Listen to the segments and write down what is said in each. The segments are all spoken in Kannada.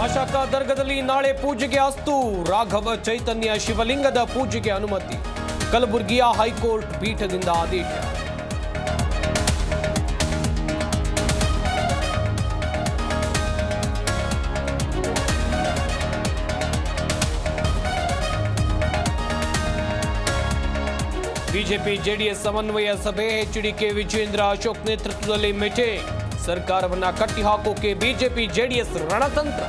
ಅಶಾಕ ದರ್ಗದಲ್ಲಿ ನಾಳೆ ಪೂಜೆಗೆ ಅಸ್ತು. ರಾಘವ ಚೈತನ್ಯ ಶಿವಲಿಂಗದ ಪೂಜೆಗೆ ಅನುಮತಿ. ಕಲಬುರಗಿಯ ಹೈಕೋರ್ಟ್ ಪೀಠದಿಂದ ಆದೇಶ. ಬಿಜೆಪಿ ಜೆಡಿಎಸ್ ಸಮನ್ವಯ ಸಭೆ. ಎಚ್ಡಿಕೆ ವಿಜೇಂದ್ರ ಅಶೋಕ್ ನೇತೃತ್ವದಲ್ಲಿ ಮೀಟಿಂಗ್. ಸರ್ಕಾರವನ್ನ ಕಟ್ಟಿಹಾಕೋಕೆ ಬಿಜೆಪಿ ಜೆಡಿಎಸ್ ರಣತಂತ್ರ.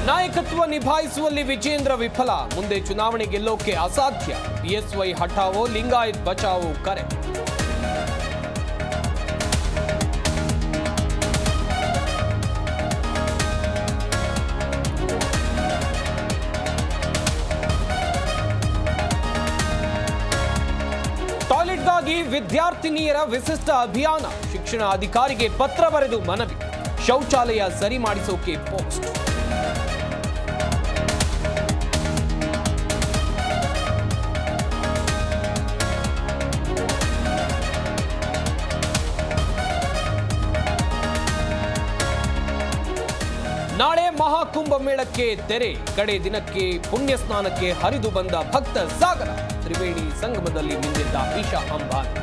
ನಾಯಕತ್ವ ನಿಭಾಯಿಸುವಲ್ಲಿ ವಿಜೇಂದ್ರ ವಿಫಲ. ಮುಂದೆ ಚುನಾವಣೆ ಗೆಲ್ಲೋಕೆ ಅಸಾಧ್ಯ. ಬಿಎಸ್ವೈ ಹಠಾವೋ, ಲಿಂಗಾಯತ್ ಬಚಾವೋ ಕರೆ. ಟಾಯ್ಲೆಟ್ಗಾಗಿ ವಿದ್ಯಾರ್ಥಿನಿಯರ ವಿಶಿಷ್ಟ ಅಭಿಯಾನ. ಶಿಕ್ಷಣ ಅಧಿಕಾರಿಗೆ ಪತ್ರ ಬರೆದು ಮನವಿ. ಶೌಚಾಲಯ ಸರಿ ಮಾಡಿಸೋಕೆ ಪೋಸ್ಟ್. ನಾಳೆ ಮಹಾಕುಂಭ ಮೇಳಕ್ಕೆ ತೆರೆ. ಕಡೆ ದಿನಕ್ಕೆ ಪುಣ್ಯ ಸ್ನಾನಕ್ಕೆ ಹರಿದು ಬಂದ ಭಕ್ತ ಸಾಗರ. ತ್ರಿವೇಣಿ ಸಂಗಮದಲ್ಲಿ ಮಿಂದಿದ್ದ ಈಶಾ ಅಂಬಾನಿ.